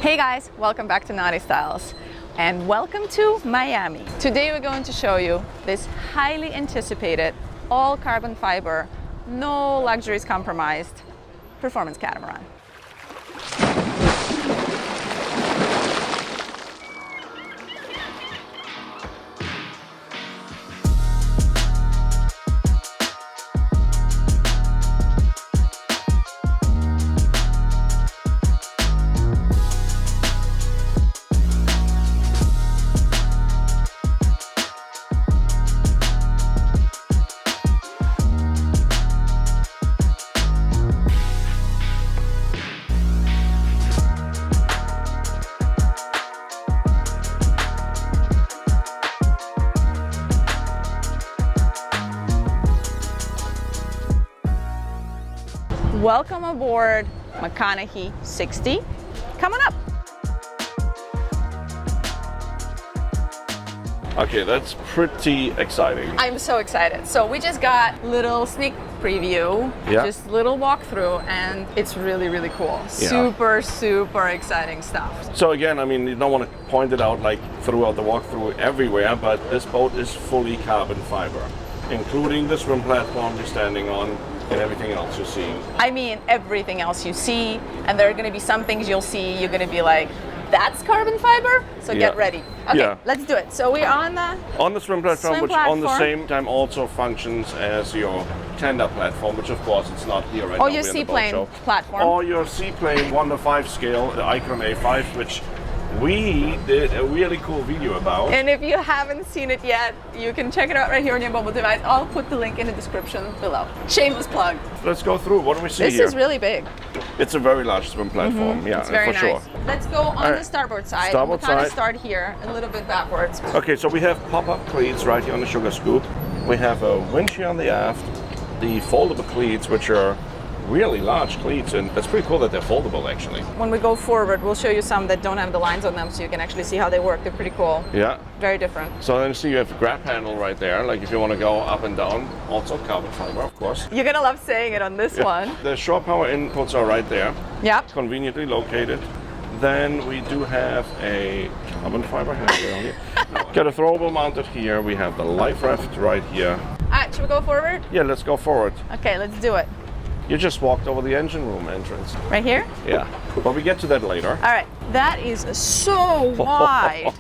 Hey guys, welcome back to NautiStyles and welcome to Miami. Today we're going to show you this highly anticipated, all carbon fiber, no luxuries compromised performance catamaran. Welcome aboard McConaghy 60. Coming up. Okay, that's pretty exciting. I'm so excited. So we just got little sneak preview, just little walkthrough, and it's really, really cool. Super, super exciting stuff. So again, I mean, you don't want to point it out like throughout the walkthrough everywhere, but this boat is fully carbon fiber, including the swim platform you're standing on, and everything else you see. I mean, everything else you see, and there are going to be some things you'll see, you're going to be like, that's carbon fiber? So get ready. Okay, let's do it. So we're on the swim platform, which on the same time also functions as your tender platform, which of course it's not here right now. Or your seaplane platform. Or your seaplane 1-to-5 scale, the Icon A5, which we did a really cool video about. And if you haven't seen it yet, you can check it out right here on your mobile device. I'll put the link in the description below. Shameless plug. Let's go through. What do we see here? This is really big. It's a very large swim platform. Yeah, it's very for nice. sure. Let's go on the starboard side. Starboard we'll kind of side. start here, a little bit backwards. Okay, so we have pop-up cleats right here on the sugar scoop. We have a winch here on the aft. The foldable cleats, which are really large cleats, and that's pretty cool that they're foldable actually. When we go forward, we'll show you some that don't have the lines on them, so you can actually see how they work. They're pretty cool. Yeah. Very different. So then you see you have a grab handle right there, like if you want to go up and down, also carbon fiber, of course. You're gonna love saying it on this one. The shore power inputs are right there. Yep. Conveniently located. Then we do have a carbon fiber handle here. Got a throwable mounted here. We have the life raft right here. All right, should we go forward? Yeah, let's go forward. Okay, let's do it. You just walked over the engine room entrance. Right here? Yeah, but we get to that later. All right, that is so wide.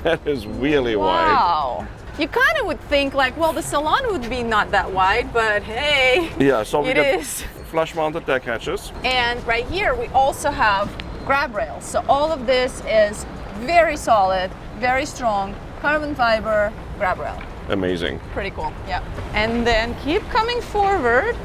That is really wide. Wow. You kind of would think like, well, the Saloon would be not that wide, but hey, yeah, so we get is. flush mounted deck hatches. And right here, we also have grab rails. So all of this is very solid, very strong, carbon fiber grab rail. Amazing. Pretty cool, yeah. And then keep coming forward.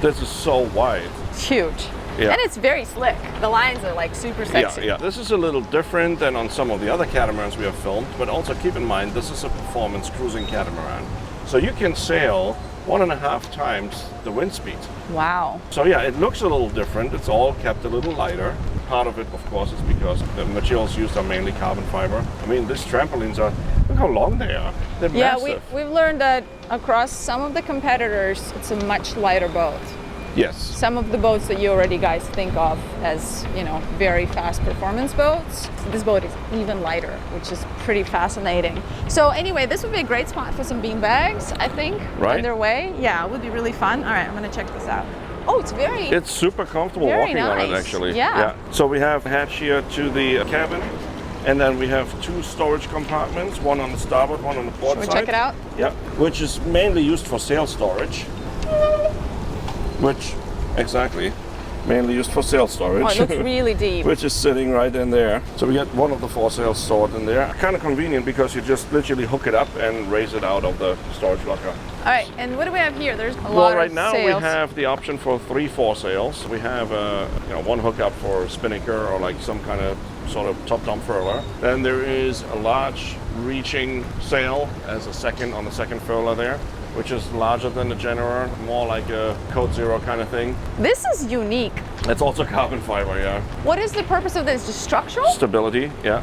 This is so wide. It's huge. Yeah. And it's very slick. The lines are like super sexy. Yeah. This is a little different than on some of the other catamarans we have filmed, but also keep in mind this is a performance cruising catamaran. So you can sail 1.5 times the wind speed. Wow. So yeah, it looks a little different. It's all kept a little lighter. Part of it, of course, is because the materials used are mainly carbon fiber. I mean, these trampolines are, look how long they are. They're massive. We've learned that across some of the competitors, it's a much lighter boat. Yes. Some of the boats that you already guys think of as, you know, very fast performance boats, this boat is even lighter, which is pretty fascinating. So anyway, this would be a great spot for some bean bags, I think, on their way. Yeah, it would be really fun. All right, I'm gonna check this out. Oh, it's super comfortable walking on it actually. Yeah. So we have a hatch here to the cabin, and then we have 2 storage compartments, one on the starboard, one on the port side. Should we check it out? Yeah, which is mainly used for sail storage. Mainly used for sail storage. Oh, it looks really deep. Which is sitting right in there. So we get one of the 4 sails stored in there. Kind of convenient because you just literally hook it up and raise it out of the storage locker. All right, and what do we have here? There's a lot of Well, right now sails. we have the option for 3 foresails. We have one hookup for spinnaker or like some kind of sort of top-down furler. Then there is a large reaching sail as a second on the second furler there, which is larger than the General, more like a Code Zero kind of thing. This is unique. It's also carbon fiber, yeah. What is the purpose of this? Just structural? Stability, yeah.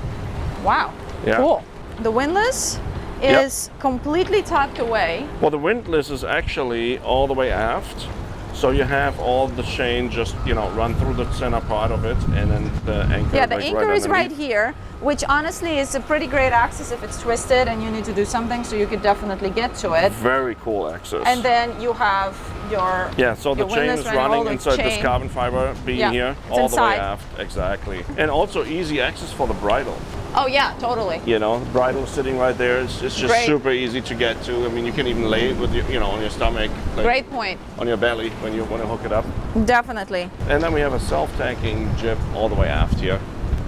Wow, Yeah. Cool. The windlass is completely tucked away. Well, the windlass is actually all the way aft. So you have all the chain just, you know, run through the center part of it, and then the anchor. Yeah, the anchor is right here, which honestly is a pretty great access if it's twisted and you need to do something, so you could definitely get to it. Very cool access. And then you have your so the chain is running inside this carbon fiber beam here, all the way aft. Exactly. And also easy access for the bridle. Oh yeah, totally. You know, the bridle is sitting right there. It's just super easy to get to. I mean, you can even lay it with your, you know, on your stomach. Like great point. On your belly when you want to hook it up. Definitely. And then we have a self-tacking jib all the way aft here.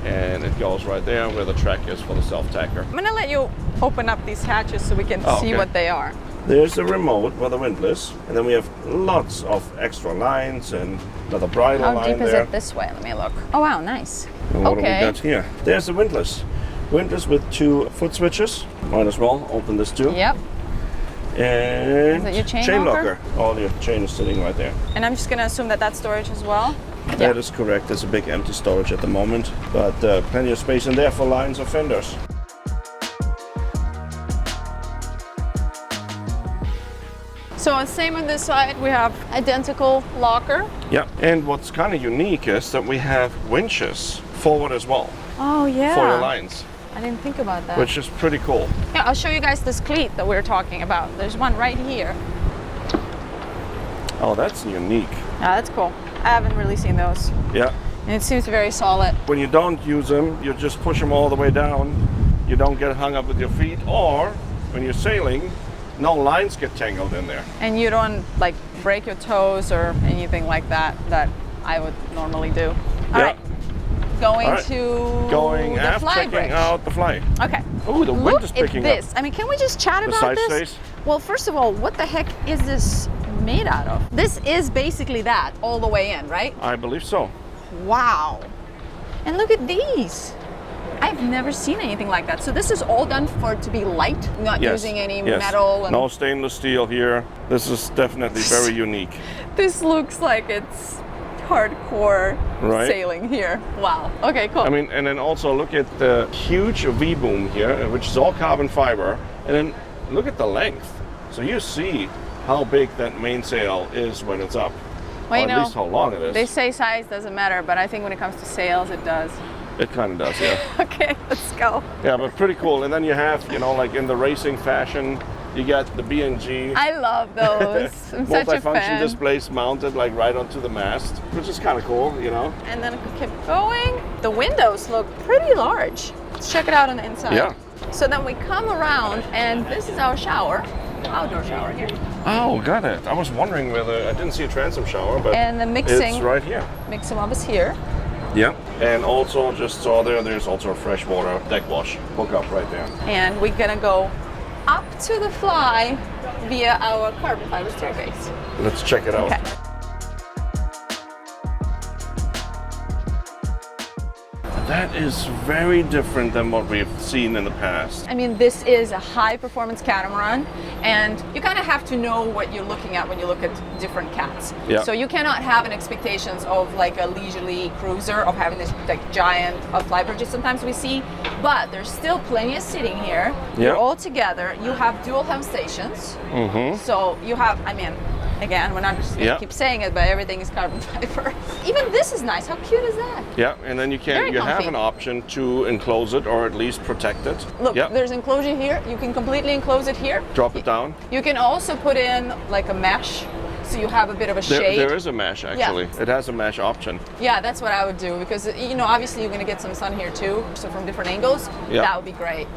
And it goes right there where the track is for the self-tacker. I'm gonna let you open up these hatches so we can see what they are. There's the remote for the windlass, and then we have lots of extra lines and another bridle line there. How deep is it this way? Let me look. Oh wow, nice. And what do we got here? There's the windlass. Windlass with 2 foot switches. Might as well open this too. Yep. And is that your chain locker? All your chain is sitting right there. And I'm just gonna assume that that's storage as well? That is correct. There's a big empty storage at the moment, but plenty of space in there for lines or fenders. So same on this side, we have identical locker. Yeah, and what's kind of unique is that we have winches forward as well. Oh yeah. For your lines. I didn't think about that. Which is pretty cool. Yeah, I'll show you guys this cleat that we're talking about. There's one right here. Oh, that's unique. Yeah, that's cool. I haven't really seen those. Yeah. And it seems very solid. When you don't use them, you just push them all the way down. You don't get hung up with your feet, or when you're sailing, no lines get tangled in there. And you don't like break your toes or anything like that I would normally do. All right. Going going aft, checking out the fly. Okay. Oh, the wind is picking up. I mean, can we just chat about this? Side stays? Well, first of all, what the heck is this made out of? This is basically that all the way in, right? I believe so. Wow. And look at these. I've never seen anything like that. So this is all done for it to be light, not using any metal. And no stainless steel here. This is definitely very unique. This looks like it's hardcore sailing here. Wow. Okay, cool. I mean, and then also look at the huge V-boom here, which is all carbon fiber. And then look at the length. So you see how big that mainsail is when it's up. Well, or at least how long it is. They say size doesn't matter, but I think when it comes to sails, it does. It kind of does, yeah. Okay, let's go. Yeah, but pretty cool. And then you have, you know, like in the racing fashion, you got the B&G. I love those. I'm such a fan. Multifunction displays mounted like right onto the mast, which is kind of cool, you know. And then it kept going. The windows look pretty large. Let's check it out on the inside. Yeah. So then we come around, and this is our shower. Outdoor shower here. Oh, got it. I was wondering whether I didn't see a transom shower, but and the mixing, it's right here. Mixing up is here. Yeah, and also just saw there's also a freshwater deck wash hookup right there. And we're gonna go up to the fly via our carbon fiber staircase. Let's check it out. Okay. That is very different than what we've seen in the past. I mean, this is a high performance catamaran, and you kind of have to know what you're looking at when you look at different cats. Yeah. So you cannot have an expectations of like a leisurely cruiser, of having this like giant Flybridges sometimes we see, but there's still plenty of seating here. Yeah. You're all together. You have dual helm stations. Mm-hmm. So you have, I mean, again, we're not just going to keep saying it, but everything is carbon fiber. Even this is nice. How cute is that? Yeah, and then you have an option to enclose it or at least protect it. Look, there's enclosure here. You can completely enclose it here. Drop it down. You can also put in like a mesh, so you have a bit of a shade. There is a mesh actually. Yeah. It has a mesh option. Yeah, that's what I would do because, you know, obviously you're going to get some sun here too. So from different angles, that would be great.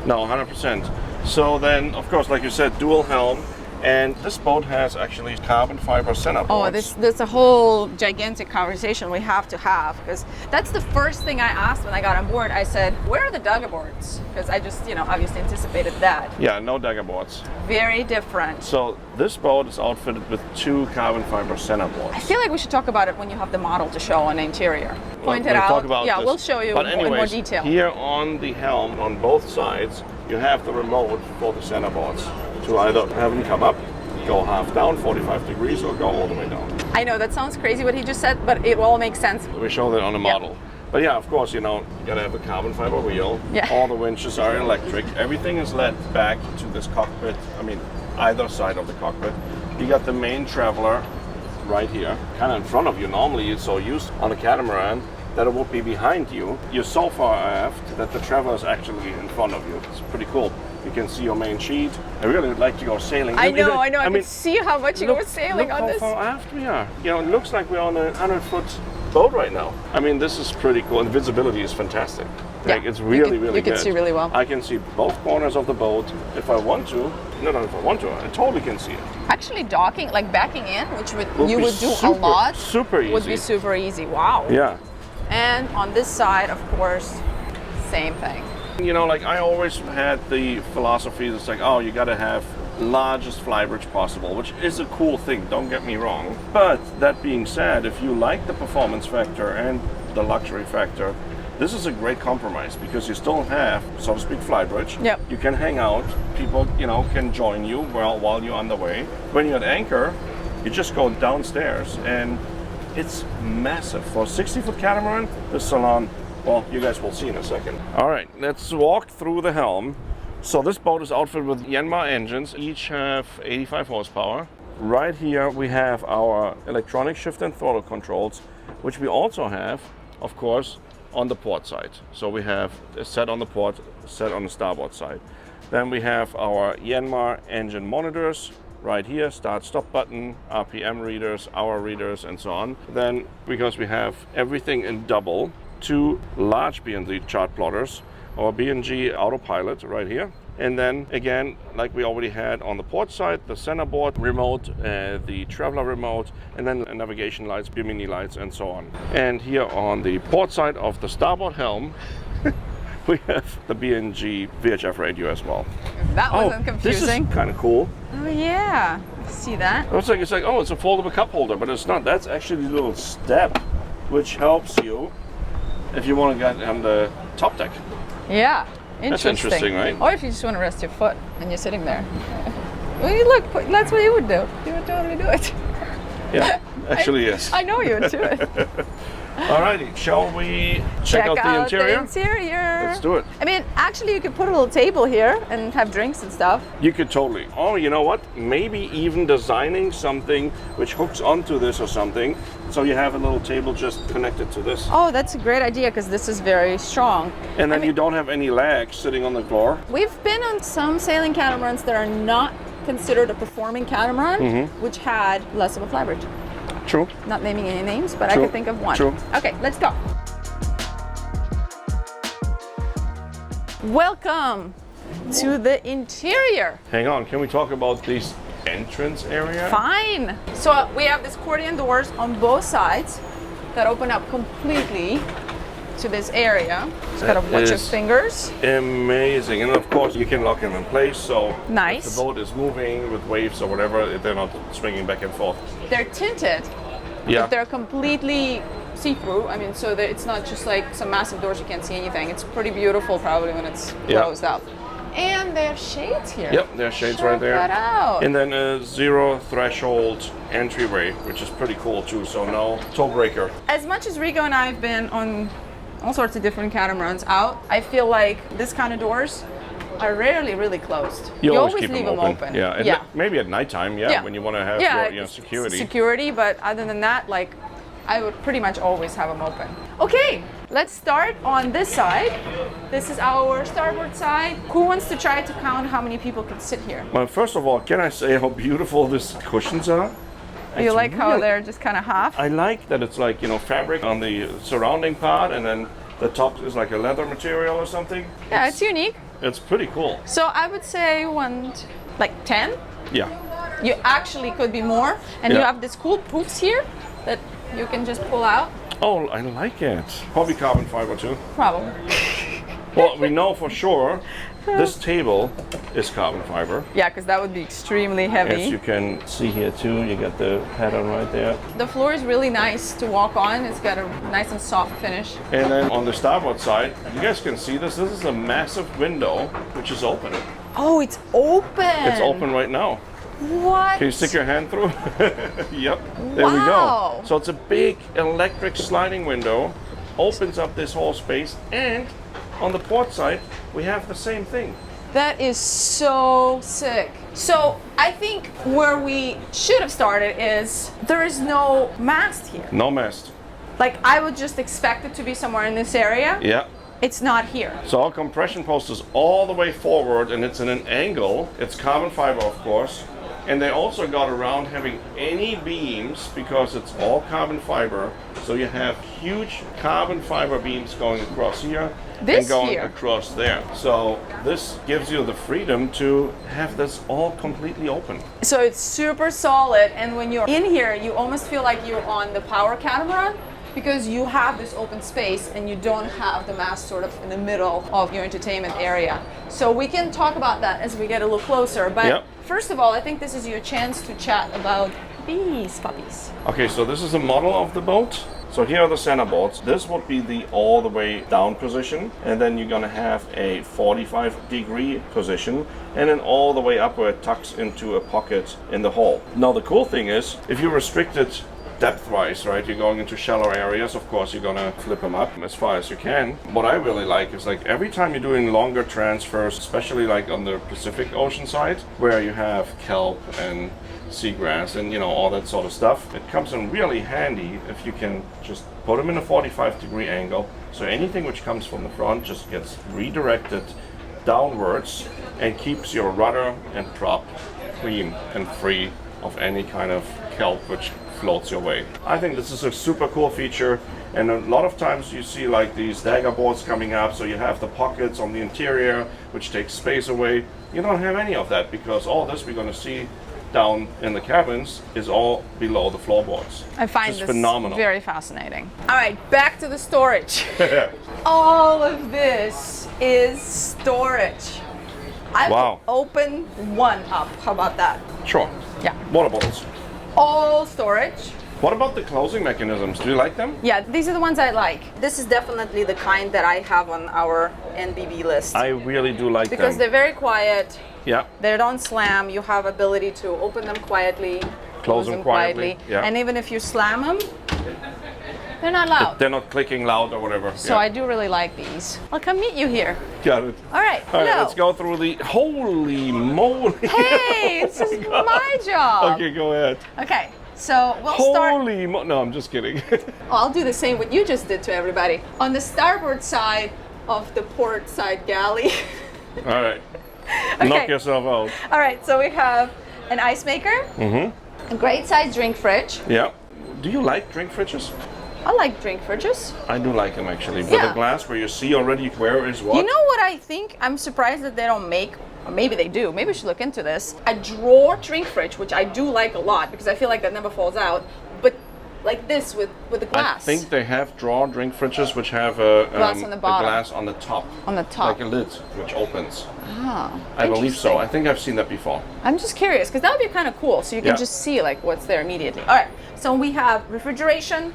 No, 100%. So then, of course, like you said, dual helm. And this boat has actually carbon fiber centerboards. Oh, that's a whole gigantic conversation we have to have, because that's the first thing I asked when I got on board. I said, where are the dugger boards? Because I just, you know, obviously anticipated that. Yeah, no dugger boards. Very different. So this boat is outfitted with 2 carbon fiber centerboards. I feel like we should talk about it when you have the model to show on the interior. Point it out. Talk about this. We'll show you in more detail. Here on the helm, on both sides, you have the remote for the centerboards to either have them come up, go half down, 45 degrees, or go all the way down. I know that sounds crazy what he just said, but it all makes sense. We show that on the model. Yep. But yeah, of course, you know, you gotta have a carbon fiber wheel. Yeah. All the winches are electric. Everything is led back to this cockpit. I mean, either side of the cockpit. You got the main traveler right here, kind of in front of you. Normally you're so used on a catamaran that it would be behind you. You're so far aft that the traveler is actually in front of you. It's pretty cool. You can see your main sheet. I really would like to go sailing. I know. I can see how much you go sailing on this. Look how far aft we are. You know, it looks like we're on a 100-foot boat right now. I mean, this is pretty cool. And the visibility is fantastic. Like, it's really good. You can see really well. I can see both corners of the boat if I want to. Not if I want to. I totally can see it. Actually, docking, like backing in, which you would do a lot. Super easy. Would be super easy. Wow. Yeah. And on this side, of course, same thing. You know, like I always had the philosophy that's like, oh, you got to have largest flybridge possible, which is a cool thing, don't get me wrong. But that being said, if you like the performance factor and the luxury factor, this is a great compromise because you still have, so to speak, flybridge. Yep. You can hang out, people, you know, can join you while you're on the way. When you're at anchor, you just go downstairs and it's massive. For a 60-foot catamaran, the Saloon, well, you guys will see in a second. All right, let's walk through the Helm. So this boat is outfitted with Yanmar engines, each have 85 horsepower. Right here we have our electronic shift and throttle controls, which we also have, of course, on the port side. So we have a set on the port, set on the starboard side. Then we have our Yanmar engine monitors, right here, start stop button, RPM readers, hour readers, and so on. Then, because we have everything in double, 2 large B&G chart plotters, our B&G autopilot right here. And then again, like we already had on the port side, the centerboard remote, the traveler remote, and then navigation lights, bimini lights, and so on. And here on the port side of the starboard helm, we have the B&G VHF radio as well. That wasn't confusing. This is kind of cool. Oh yeah, see that? It's like, oh, it's a foldable cup holder, but it's not. That's actually the little step, which helps you if you want to get on the top deck. Yeah, interesting. That's interesting, right? Or if you just want to rest your foot and you're sitting there. Well, you look, that's what you would do. You would totally do it. Yeah, actually, yes. I know you would do it. Alrighty, shall we check out the interior? Let's do it. I mean, actually, you could put a little table here and have drinks and stuff. You could totally. Oh, you know what? Maybe even designing something which hooks onto this or something, so you have a little table just connected to this. Oh, that's a great idea because this is very strong. And then you don't have any legs sitting on the floor. We've been on some sailing catamarans that are not considered a performing catamaran, which had less of a flybridge. True. Not naming any names, but I could think of one. True. Okay, let's go. Welcome to the interior. Hang on, can we talk about this entrance area? Fine. So we have these accordion doors on both sides that open up completely to this area. Just gotta watch your fingers. Amazing. And of course you can lock them in place, so nice. If the boat is moving with waves or whatever, they're not swinging back and forth. They're tinted, but they're completely see-through. I mean, so that it's not just like some massive doors you can't see anything. It's pretty beautiful probably when it's closed up. And there are shades here. Yep, there are shades right there. Check that out. And then a zero threshold entryway, which is pretty cool too, so no toe breaker. As much as Rico and I have been on all sorts of different catamarans out, I feel like this kind of doors are rarely really closed. You always keep leave them open. Yeah, and maybe at nighttime, when you want to have your security. Security, but other than that, like, I would pretty much always have them open. Okay, let's start on this side. This is our starboard side. Who wants to try to count how many people can sit here? Well, first of all, can I say how beautiful these cushions are? You like how they're just kind of half? I like that it's like, fabric on the surrounding part, and then the top is like a leather material or something. Yeah, it's unique. It's pretty cool. So I would say 10? Yeah. You actually could be more. And you have these cool poofs here that you can just pull out. Oh, I like it. Probably carbon fiber too. Probably. Well, we know for sure this table is carbon fiber. Yeah, because that would be extremely heavy. As you can see here too, you got the pattern right there. The floor is really nice to walk on. It's got a nice and soft finish. And then on the starboard side, you guys can see this. This is a massive window, which is open. Oh, it's open. It's open right now. What? Can you stick your hand through? Yep, there we go. So it's a big electric sliding window, opens up this whole space, and on the port side, we have the same thing. That is so sick. So I think where we should have started is there is no mast here. No mast. Like I would just expect it to be somewhere in this area. Yeah. It's not here. So our compression post is all the way forward and it's in an angle. It's carbon fiber, of course. And they also got around having any beams because it's all carbon fiber. So you have huge carbon fiber beams going across here and going across there. So this gives you the freedom to have this all completely open. So it's super solid, and when you're in here, you almost feel like you're on the power catamaran because you have this open space and you don't have the mast sort of in the middle of your entertainment area. So we can talk about that as we get a little closer. But first of all, I think this is your chance to chat about these puppies. Okay, so this is a model of the boat. So here are the centerboards. This would be the all the way down position, and then you're gonna have a 45-degree position, and then all the way up where it tucks into a pocket in the hull. Now the cool thing is, if you're restricted depth-wise, right, you're going into shallow areas, of course you're gonna flip them up as far as you can. What I really like is like every time you're doing longer transfers, especially like on the Pacific Ocean side, where you have kelp and seagrass and all that sort of stuff, it comes in really handy if you can just put them in a 45-degree angle, so anything which comes from the front just gets redirected downwards and keeps your rudder and prop clean and free of any kind of kelp which floats your way. I think this is a super cool feature, and a lot of times you see like these dagger boards coming up, so you have the pockets on the interior which takes space away. You don't have any of that because all this we're going to see down in the cabins is all below the floorboards. I find this phenomenal. Very fascinating. All right, back to the storage. All of this is storage. I will open one up. How about that? Sure. Yeah. Water bottles. All storage. What about the closing mechanisms? Do you like them? Yeah, these are the ones I like. This is definitely the kind that I have on our NBB list. I really do like them. Because they're very quiet. Yeah. They don't slam. You have ability to open them quietly, close them quietly. Yeah. And even if you slam them, they're not loud. They're not clicking loud or whatever. So I do really like these. I'll come meet you here. Got it. All right. All right, let's go through the holy moly. Hey, this is my job. Okay, go ahead. Okay. So we'll start. Holy no, I'm just kidding. I'll do the same what you just did to everybody. On the starboard side of the port side galley. All right. Okay. Knock yourself out. All right, so we have an ice maker, a great size drink fridge. Yeah. Do you like drink fridges? I like drink fridges. I do like them actually. With the glass where you see already where is what. You know what I think? I'm surprised that they don't make, or maybe they do, maybe we should look into this, a drawer drink fridge, which I do like a lot because I feel like that never falls out, but like this with the glass. I think they have drawer drink fridges which have a glass on the bottom. A glass on the top. On the top. Like a lid which opens. Ah, I believe so. I think I've seen that before. I'm just curious because that would be kind of cool. So you can just see like what's there immediately. All right. So we have refrigeration,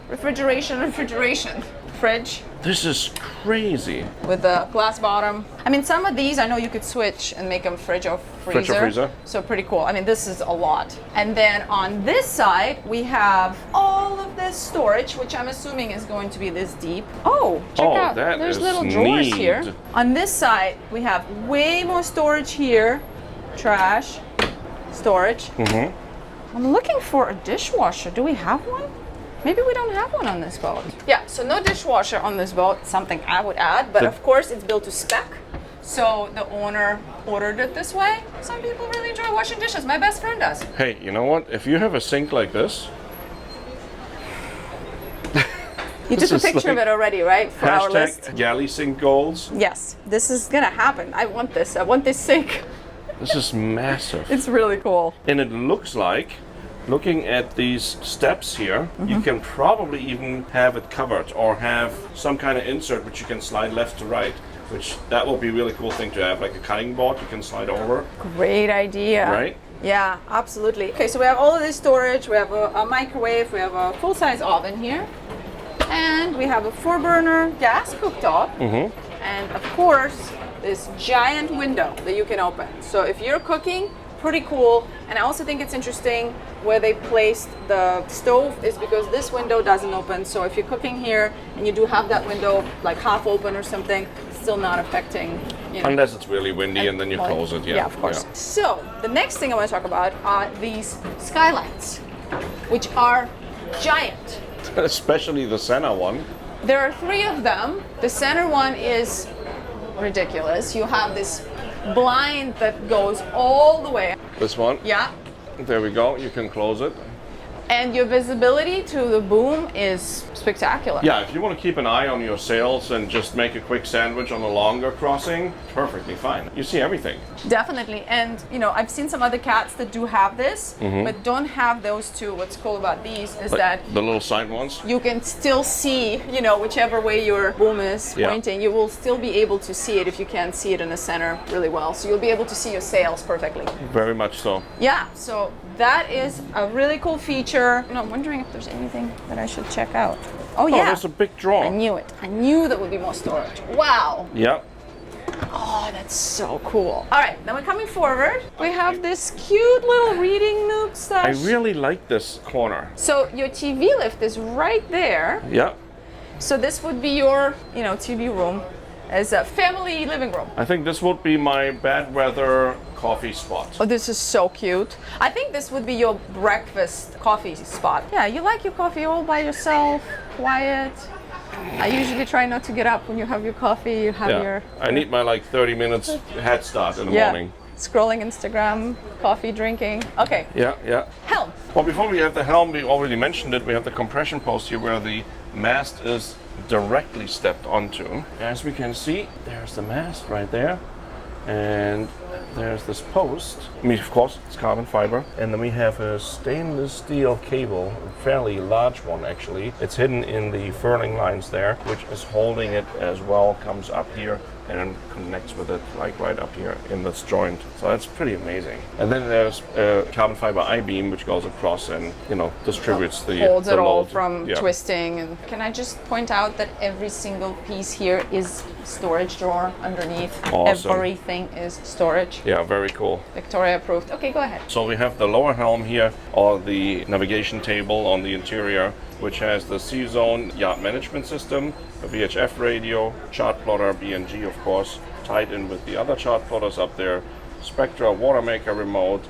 fridge. This is crazy. With the glass bottom. I mean, some of these I know you could switch and make them fridge or freezer. Fridge or freezer. So pretty cool. I mean, this is a lot. And then on this side, we have all of this storage, which I'm assuming is going to be this deep. Oh, check out. There's little drawers here. On this side, we have way more storage here. Trash, storage. I'm looking for a dishwasher. Do we have one? Maybe we don't have one on this boat. Yeah, so no dishwasher on this boat, something I would add, but of course it's built to spec. So the owner ordered it this way. Some people really enjoy washing dishes. My best friend does. Hey, you know what? If you have a sink like this. You took a picture of it already, right? For our list. Galley sink goals. Yes, this is gonna happen. I want this. I want this sink. This is massive. It's really cool. And it looks like, looking at these steps here, you can probably even have it covered or have some kind of insert which you can slide left to right, which that will be a really cool thing to have, like a cutting board you can slide over. Great idea. Right? Yeah, absolutely. Okay, so we have all of this storage. We have a microwave. We have a full-size oven here. And we have a 4-burner gas cooktop. And of course, this giant window that you can open. So if you're cooking, pretty cool. And I also think it's interesting where they placed the stove is because this window doesn't open. So if you're cooking here and you do have that window like half open or something, it's still not affecting you know. Unless it's really windy and then you close it, yeah. Yeah, of course. Yeah. So the next thing I want to talk about are these skylights, which are giant. Especially the center one. There are 3 of them. The center one is ridiculous. You have this blind that goes all the way. This one? Yeah. There we go. You can close it. And your visibility to the boom is spectacular. Yeah, if you want to keep an eye on your sails and just make a quick sandwich on a longer crossing, perfectly fine. You see everything. Definitely. And you know, I've seen some other cats that do have this, but don't have those 2. What's cool about these is that the little side ones? you can still see, you know, whichever way your boom is pointing, you will still be able to see it if you can't see it in the center really well. So you'll be able to see your sails perfectly. Very much so. Yeah, so that is a really cool feature. You know, I'm wondering if there's anything that I should check out. Oh yeah. Oh, there's a big drawer. I knew it. I knew there would be more storage. Wow. Yeah. Oh, that's so cool. All right, now we're coming forward. We have this cute little reading nook I slash. really like this corner. So your TV lift is right there. Yeah. So this would be your, you know, TV room as a family living room. I think this would be my bad weather coffee spot. Oh, this is so cute. I think this would be your breakfast coffee spot. Yeah, you like your coffee all by yourself, quiet. I usually try not to get up when you have your coffee. You have your. I need my like 30 minutes head start in the morning. Scrolling Instagram, coffee drinking. Okay. Yeah, yeah. Helm. Well, before we have the helm, we already mentioned it. We have the compression post here where the mast is directly stepped onto. As we can see, there's the mast right there. And there's this post. I mean, of course, it's carbon fiber. And then we have a stainless steel cable, a fairly large one actually. It's hidden in the furling lines there, which is holding it as well, comes up here and then connects with it like right up here in this joint. So that's pretty amazing. And then there's a carbon fiber I-beam which goes across and, you know, distributes the holds the it all load. from twisting. And can I just point out that every single piece here is storage drawer underneath. Awesome. Everything is storage. Yeah, very cool. Victoria approved. Okay, go ahead. So we have the lower helm here, or the navigation table on the interior, which has the C-Zone yacht management system, a VHF radio, chart plotter, BNG of course, tied in with the other chart plotters up there, Spectra water maker remote,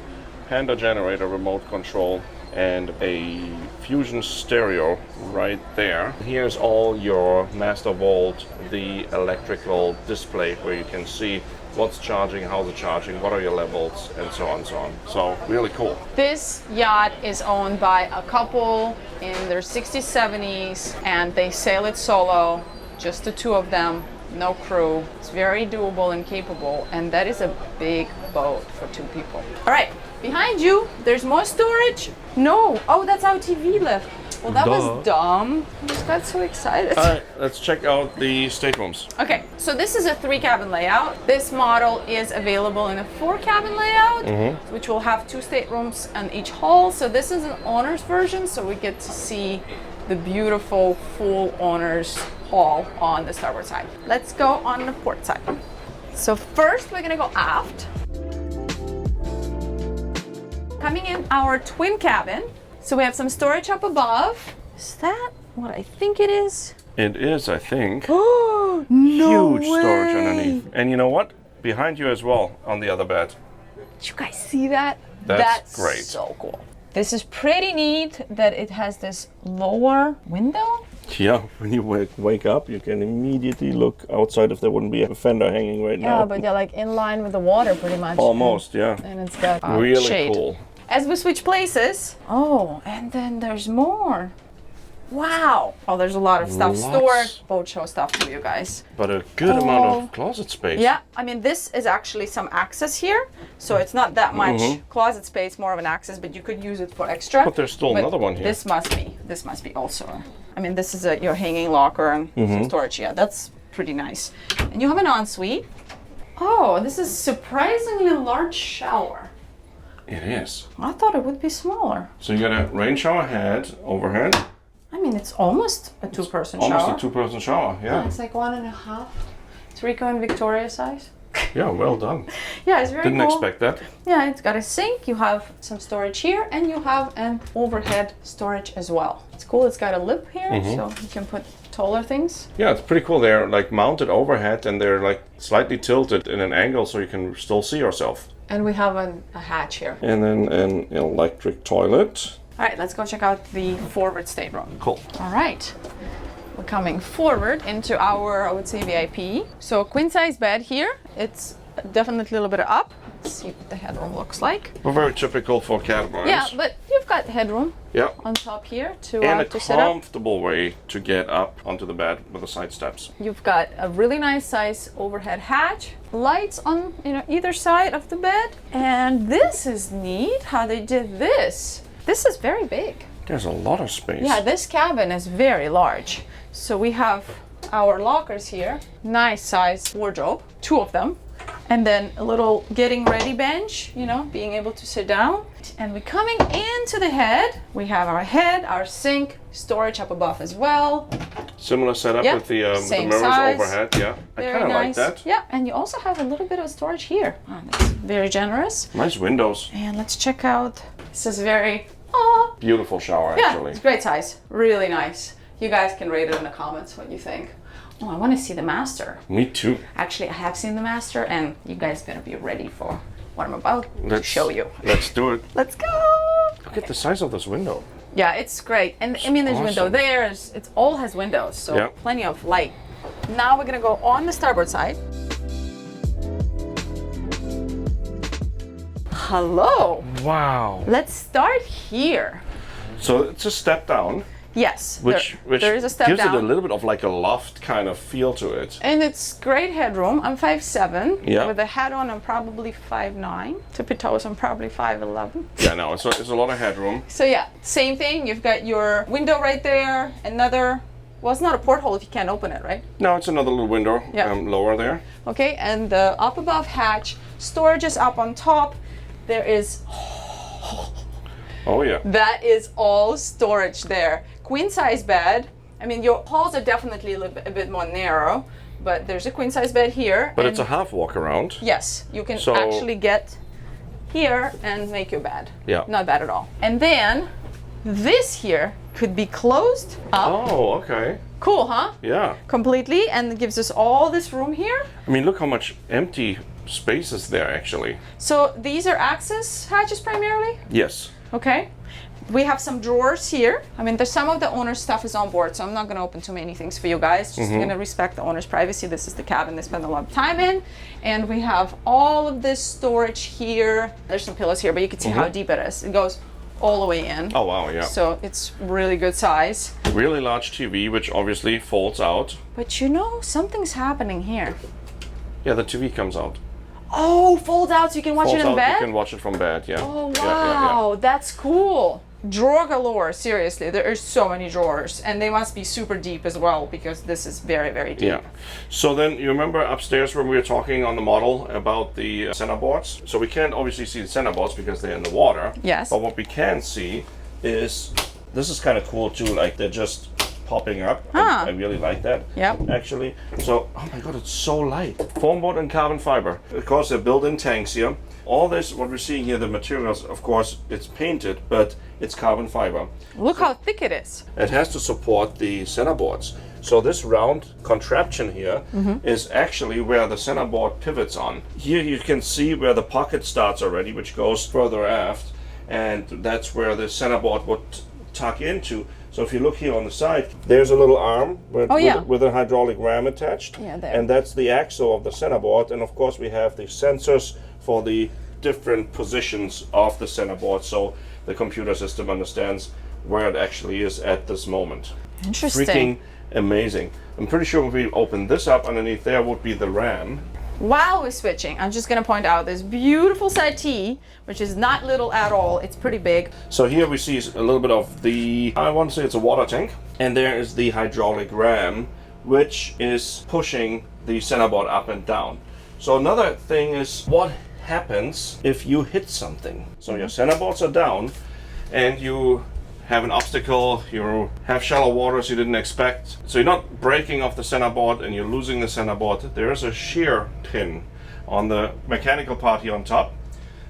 Panda generator remote control, and a Fusion stereo right there. Here's all your master vault, the electrical display where you can see what's charging, how's it charging, what are your levels, and so on and so on. So really cool. This yacht is owned by a couple in their 60s, 70s, and they sail it solo, just the 2 of them, no crew. It's very doable and capable, and that is a big boat for 2 people. All right, behind you, there's more storage. No, oh, that's our TV lift. Well, that was dumb. I just got so excited. All right, let's check out the staterooms. Okay, so this is a 3-cabin layout. This model is available in a 4-cabin layout, which will have 2 staterooms on each hull. So this is an owner's version, so we get to see the beautiful full owner's hall on the starboard side. Let's go on the port side. So first, we're gonna go aft. Coming in our twin cabin. So we have some storage up above. Is that what I think it is? It is, I think. Oh, no Huge storage underneath. And you know what? Behind you as well, on the other bed. Did you guys see that? That's great. So cool. This is pretty neat that it has this lower window. Yeah, when you wake up, you can immediately look outside if there wouldn't be a fender hanging right now. Yeah, but you're like in line with the water pretty much. Almost, yeah. And it's got really shade. cool. As we switch places. Oh, and then there's more. Wow. Oh, there's a lot of stuff stored. Boat show stuff for you guys. But a good amount of closet space. Yeah, I mean, this is actually some access here. So it's not that much closet space, more of an access, but you could use it for extra. But there's still another one here. This must be also. I mean, this is your hanging locker and some storage. Yeah, that's pretty nice. And you have an ensuite. Oh, this is surprisingly large shower. It is. I thought it would be smaller. So you got a rain shower head, overhead. I mean, it's almost a 2-person shower. Almost a 2-person shower, yeah. It's like 1.5. It's Rico and Victoria size. Yeah, well done. Yeah, it's very Didn't cool. expect that. Yeah, it's got a sink, you have some storage here, and you have an overhead storage as well. It's cool, it's got a lip here, so you can put taller things. Yeah, it's pretty cool. They're like mounted overhead and they're like slightly tilted in an angle so you can still see yourself. And we have a hatch here. And then an electric toilet. All right, let's go check out the forward stateroom. Cool. All right. We're coming forward into our, I would say, VIP. So queen size bed here. It's definitely a little bit up. Let's see what the headroom looks like. Well, very typical for catamarans. Yeah, but you've got headroom on top here to sit up. And a comfortable way to get up onto the bed with the side steps. You've got a really nice size overhead hatch, lights on either side of the bed, and this is neat how they did this. This is very big. There's a lot of space. Yeah, this cabin is very large. So we have our lockers here, nice size wardrobe, 2 of them. And then a little getting ready bench, being able to sit down. And we're coming into the head. We have our head, our sink, storage up above as well. Similar setup with the mirrors size. Overhead. Yeah, I kind of like that. Yeah, and you also have a little bit of storage here. Oh, that's very generous. Nice windows. And let's check out. This is very beautiful shower, yeah, actually. It's great size. Really nice. You guys can rate it in the comments what you think. Oh, I want to see the master. Me too. Actually, I have seen the master, and you guys better be ready for what I'm about to show you. Let's do it. Let's go. Look at the size of this window. Yeah, it's great. And I mean, there's a window there. It all has windows, so plenty of light. Now we're going to go on the starboard side. Hello. Wow. Let's start here. So it's a step down. Yes, which there is a step gives down. it a little bit of like a loft kind of feel to it. And it's great headroom. I'm 5'7". Yeah. With a hat on, I'm probably 5'9". Tippy toes, I'm probably 5'11". Yeah, no, it's a lot of headroom. So yeah, same thing. You've got your window right there. Another, well, it's not a porthole if you can't open it, right? No, it's another little window lower there. Okay, and the up above hatch, storage is up on top. There is... Oh yeah. That is all storage there. Queen size bed. I mean, your halls are definitely a bit more narrow, but there's a queen size bed here. But it's a half walk around. Yes, you can actually get here and make your bed. Yeah. Not bad at all. And then this here could be closed up. Oh, okay. Cool, huh? Yeah. Completely, and it gives us all this room here. I mean, look how much empty space is there actually. So these are access hatches primarily? Yes. Okay. We have some drawers here. I mean, there's some of the owner's stuff is on board, so I'm not going to open too many things for you guys. Just going to respect the owner's privacy. This is the cabin they spend a lot of time in. And we have all of this storage here. There's some pillows here, but you can see how deep it is. It goes all the way in. Oh, wow, yeah. So it's really good size. Really large TV, which obviously folds out. But something's happening here. Yeah, the TV comes out. Oh, folds out so you can watch it in bed? You can watch it from bed, yeah. Oh, wow. That's cool. Drawer galore, seriously. There are so many drawers, and they must be super deep as well because this is very, very deep. Yeah. So then you remember upstairs when we were talking on the model about the centerboards? So we can't obviously see the centerboards because they're in the water. Yes. But what we can see is, this is kind of cool too, like they're just popping up. I really like that. Yep. Actually. So, oh my god, it's so light. Foam board and carbon fiber. Of course, they're built-in tanks here. All this, what we're seeing here, the materials, of course, it's painted, but it's carbon fiber. Look how thick it is. It has to support the centerboards. So this round contraption here is actually where the centerboard pivots on. Here you can see where the pocket starts already, which goes further aft, and that's where the centerboard would tuck into. So if you look here on the side, there's a little arm with a hydraulic ram attached. Yeah, there. And that's the axle of the centerboard. And of course we have the sensors for the different positions of the centerboard, so the computer system understands where it actually is at this moment. Interesting. Freaking amazing. I'm pretty sure if we open this up, underneath there would be the RAM. While we're switching, I'm just going to point out this beautiful settee, which is not little at all. It's pretty big. So here we see a little bit of the, I want to say it's a water tank, and there is the hydraulic ram, which is pushing the centerboard up and down. So another thing is what happens if you hit something. So your centerboards are down and you have an obstacle, you have shallow waters you didn't expect. So you're not breaking off the centerboard and you're losing the centerboard. There is a shear pin on the mechanical part here on top,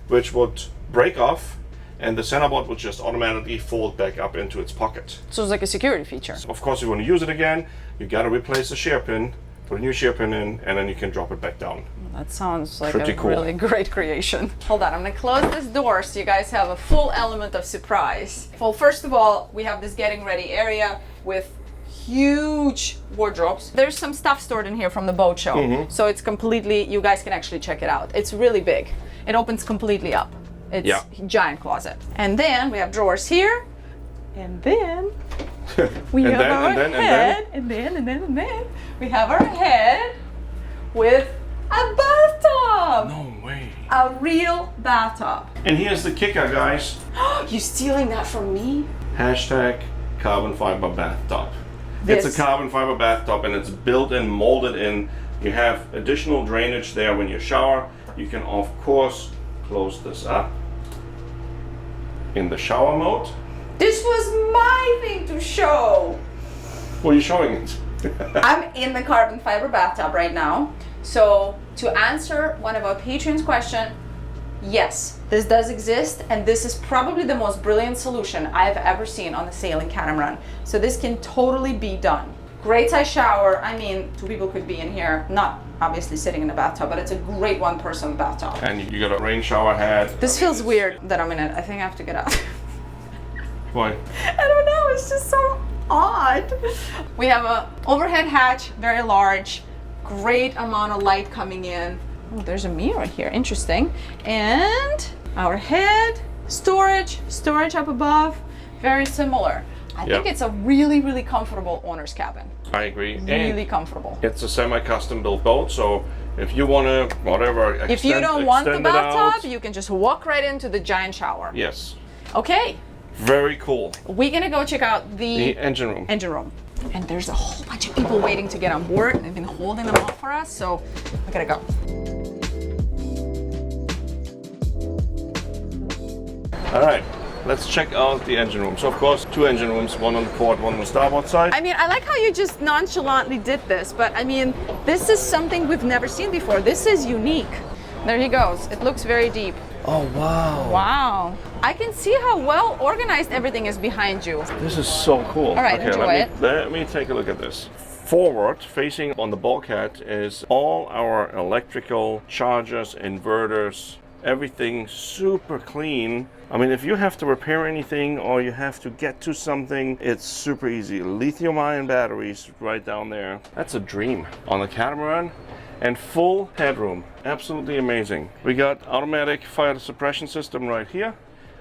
which would break off and the centerboard will just automatically fold back up into its pocket. So it's like a security feature. So of course, if you want to use it again, you got to replace the shear pin, put a new shear pin in, and then you can drop it back down. That sounds like Pretty a cool. really great creation. Hold on, I'm gonna close this door so you guys have a full element of surprise. Well, first of all, we have this getting ready area with huge wardrobes. There's some stuff stored in here from the boat show. So it's completely, you guys can actually check it out. It's really big. It opens completely up. It's a giant closet. And then we have drawers here. And then we have our head. And then we have our head with a bathtub. No way. A real bathtub. And here's the kicker, guys. You stealing that from me? Hashtag carbon fiber bathtub. This. It's a carbon fiber bathtub and it's built in, molded in. You have additional drainage there when you shower. You can of course close this up in the shower mode. This was my thing to show. Well, you're showing it. I'm in the carbon fiber bathtub right now. So to answer one of our patrons' question, yes, this does exist, and this is probably the most brilliant solution I've ever seen on the sailing catamaran. So this can totally be done. Great size shower. I mean, 2 people could be in here, not obviously sitting in a bathtub, but it's a great one-person bathtub. And you got a rain shower head. This feels weird that I'm in it. I think I have to get out. Why? I don't know, it's just so odd. We have a overhead hatch, very large, great amount of light coming in. Oh, there's a mirror here, interesting. And our head, storage up above, very similar. I think it's a really, really comfortable owner's cabin. I agree. Really comfortable. It's a semi-custom built boat, so if you want to, whatever, if you don't want the bathtub, out, you can just walk right into the giant shower. Yes. Okay. Very cool. We're gonna go check out the engine room. And there's a whole bunch of people waiting to get on board. They've been holding them up for us, so we gotta go. All right, let's check out the engine room. So of course, 2 engine rooms, one on the port, one on the starboard side. I mean, I like how you just nonchalantly did this, but I mean, this is something we've never seen before. This is unique. There he goes. It looks very deep. Oh, wow. Wow. I can see how well organized everything is behind you. This is so cool. All right, enjoy it. Let me take a look at this. Forward, facing on the bulkhead, is all our electrical chargers, inverters, everything super clean. I mean, if you have to repair anything or you have to get to something, it's super easy. Lithium-ion batteries right down there. That's a dream on the catamaran. And full headroom, absolutely amazing. We got automatic fire suppression system right here.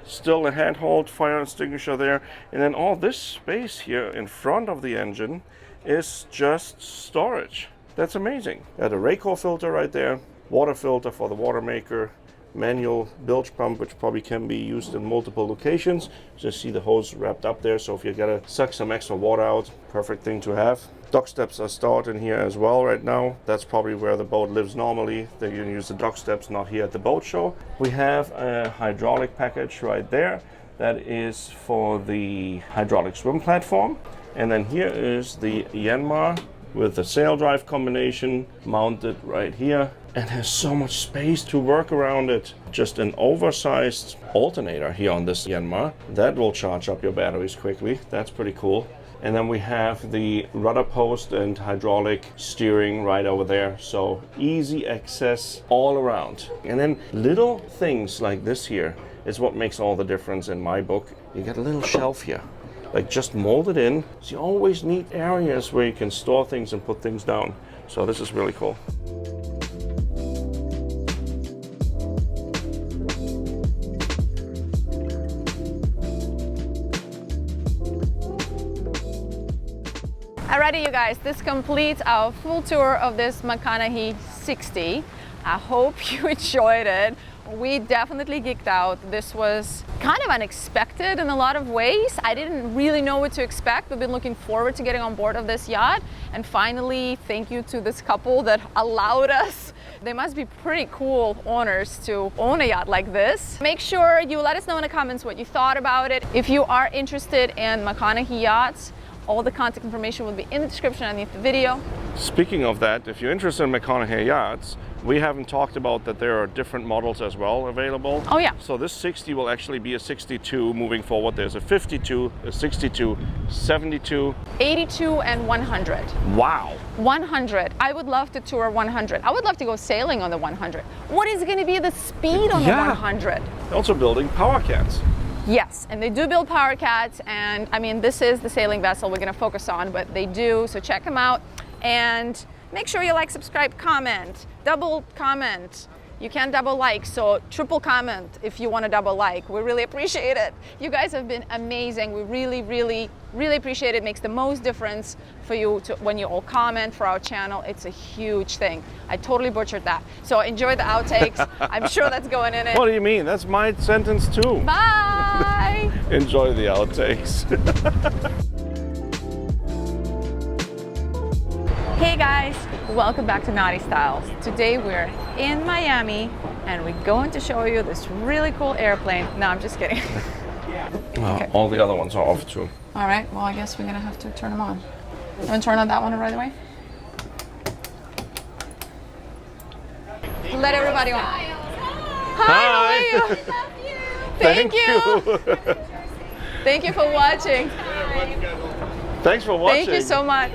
Still a handhold fire extinguisher there. And then all this space here in front of the engine is just storage. That's amazing. Got a Rico filter right there, water filter for the water maker, manual bilge pump, which probably can be used in multiple locations. Just see the hose wrapped up there, so if you gotta suck some extra water out, perfect thing to have. Dock steps are stored in here as well right now. That's probably where the boat lives normally. They can use the dock steps, not here at the boat show. We have a hydraulic package right there. That is for the hydraulic swim platform. And then here is the Yanmar with the sail drive combination mounted right here. And has so much space to work around it. Just an oversized alternator here on this Yanmar. That will charge up your batteries quickly. That's pretty cool. And then we have the rudder post and hydraulic steering right over there. So easy access all around. And then little things like this here is what makes all the difference in my book. You get a little shelf here, like just molded in. So you always need areas where you can store things and put things down. So this is really cool. Alrighty, you guys, this completes our full tour of this McConaghy 60. I hope you enjoyed it. We definitely geeked out. This was kind of unexpected in a lot of ways. I didn't really know what to expect. We've been looking forward to getting on board of this yacht. And finally, thank you to this couple that allowed us. They must be pretty cool owners to own a yacht like this. Make sure you let us know in the comments what you thought about it. If you are interested in McConaghy yachts, all the contact information will be in the description underneath the video. Speaking of that, if you're interested in McConaghy yachts, we haven't talked about that there are different models as well available. Oh yeah. So this 60 will actually be a 62 moving forward. There's a 52, a 62, 72, 82 and 100. Wow. 100. I would love to tour 100. I would love to go sailing on the 100. What is going to be the speed on the 100? Also building power cats. Yes, and they do build power cats, and I mean, this is the sailing vessel we're going to focus on, but they do, so check them out. And make sure you like, subscribe, comment, double comment. You can double like, so triple comment if you want to double like. We really appreciate it. You guys have been amazing. We really, really, really appreciate it. It makes the most difference for you when you all comment for our channel. It's a huge thing. I totally butchered that. So enjoy the outtakes. I'm sure that's going in it. What do you mean? That's my sentence too. Bye. Enjoy the outtakes. Hey guys, welcome back to NautiStyles. Today we're in Miami and we're going to show you this really cool airplane. No, I'm just kidding. Okay. All the other ones are off too. All right, well I guess we're gonna have to turn them on. You want to turn on that one right away? Let everybody on. Hi, how are you? Thank you. Thank you for watching. Thanks for watching. Thank you so much.